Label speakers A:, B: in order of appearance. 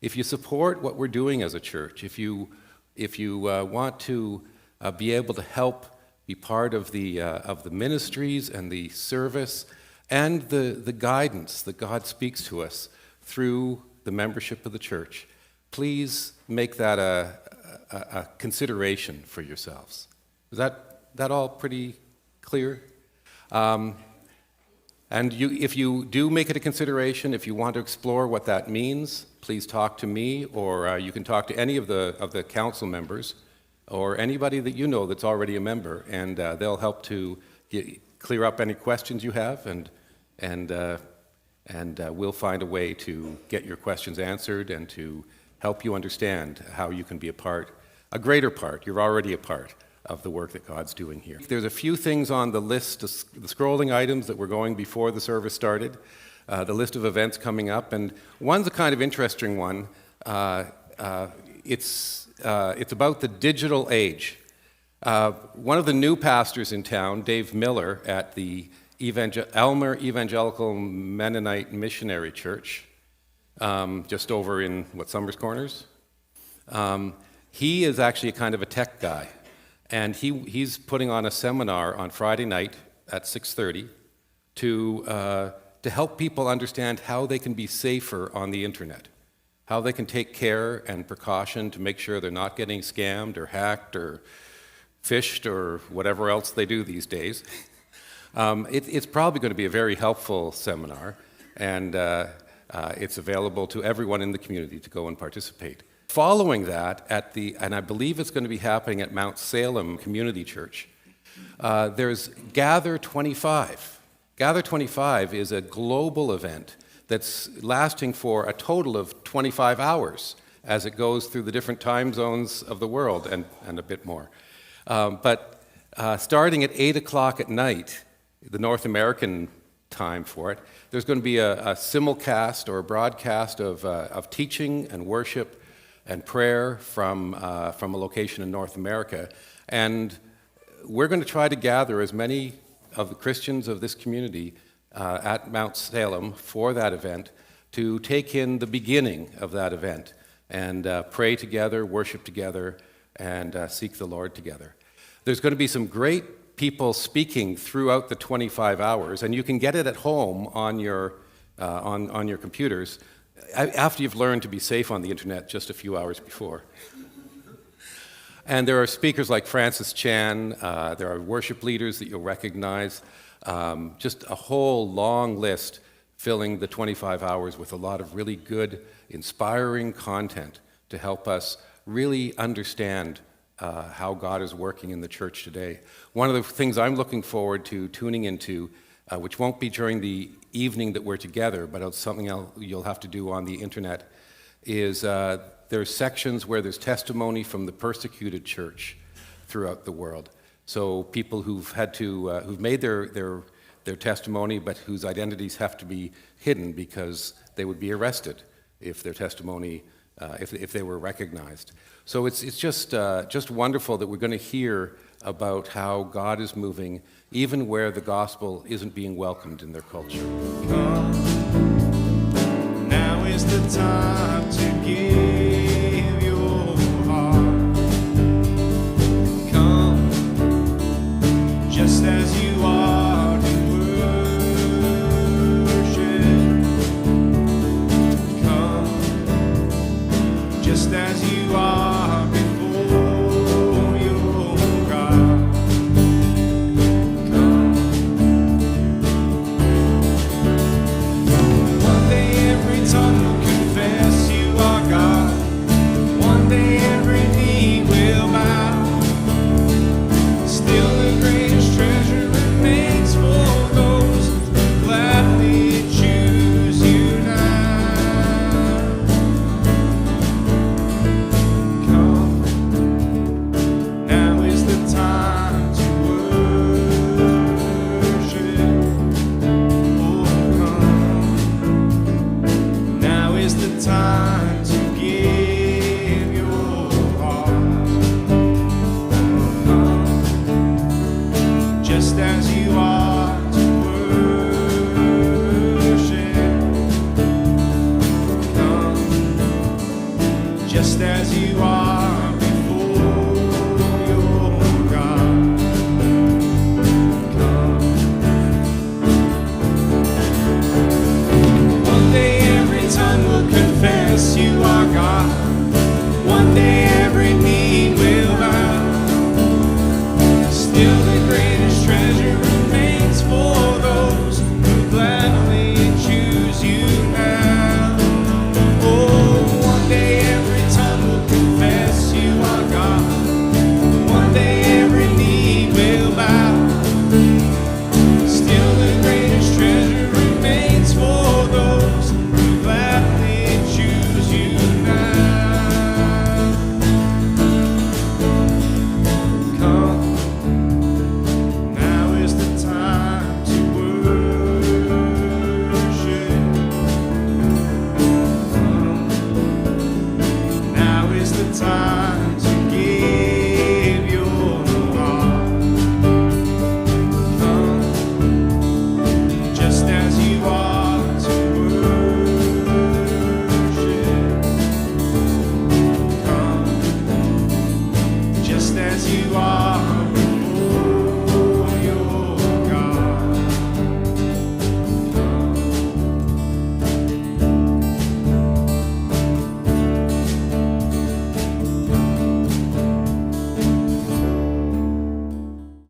A: If you support what we're doing as a church, if you want to be able to help be part of the ministries and the service and the guidance that God speaks to us through the membership of the church, please make that a consideration for yourselves. Is that all pretty clear? And if you do make it a consideration, if you want to explore what that means, please talk to me, or you can talk to any of the council members, or anybody that you know that's already a member, and they'll help to clear up any questions you have, and we'll find a way to get your questions answered and to help you understand how you can be a greater part. You're already a part of the work that God's doing here. There's a few things on the list, the scrolling items that were going before the service started, the list of events coming up, and one's a kind of interesting one. It's about the digital age. One of the new pastors in town, Dave Miller, at the Aylmer Evangelical Mennonite Missionary Church, just over in, Summers Corners? He is actually a kind of a tech guy. And he's putting on a seminar on Friday night at 6:30 to help people understand how they can be safer on the internet, how they can take care and precaution to make sure they're not getting scammed or hacked or phished or whatever else they do these days. It's probably going to be a very helpful seminar, and it's available to everyone in the community to go and participate. Following that, and I believe it's going to be happening at Mount Salem Community Church, there's Gather 25. Gather 25 is a global event that's lasting for a total of 25 hours as it goes through the different time zones of the world and a bit more. But starting at 8 o'clock at night, the North American time for it, there's going to be a simulcast or a broadcast of teaching and worship and prayer from a location in North America. And we're going to try to gather as many of the Christians of this community at Mount Salem for that event to take in the beginning of that event and pray together, worship together, and seek the Lord together. There's going to be some great people speaking throughout the 25 hours, and you can get it at home on your computers after you've learned to be safe on the internet just a few hours before. And there are speakers like Francis Chan, there are worship leaders that you'll recognize, just a whole long list filling the 25 hours with a lot of really good, inspiring content to help us really understand how God is working in the church today. One of the things I'm looking forward to tuning into, which won't be during the evening that we're together, but it's something else you'll have to do on the internet, is there's sections where there's testimony from the persecuted church throughout the world. So people who've made their testimony, but whose identities have to be hidden because they would be arrested if their testimony, if they were recognized. So it's just wonderful that we're going to hear about how God is moving, even where the gospel isn't being welcomed in their culture.
B: Come, now is the time to give your heart. Come, just as you are to worship. Come, just as you are. Come just as you are before your God. Come. One day every tongue will confess you are God. One day every knee will bow. Still the greatest treasure remains for those who gladly choose you now. Oh, one day every tongue will confess you are God. One day every knee will bow. Still the greatest treasure remains for those who gladly choose you now. Come, now is the time to worship. Now is the time to give your heart. Come, just as you are to worship. Come, just as you are.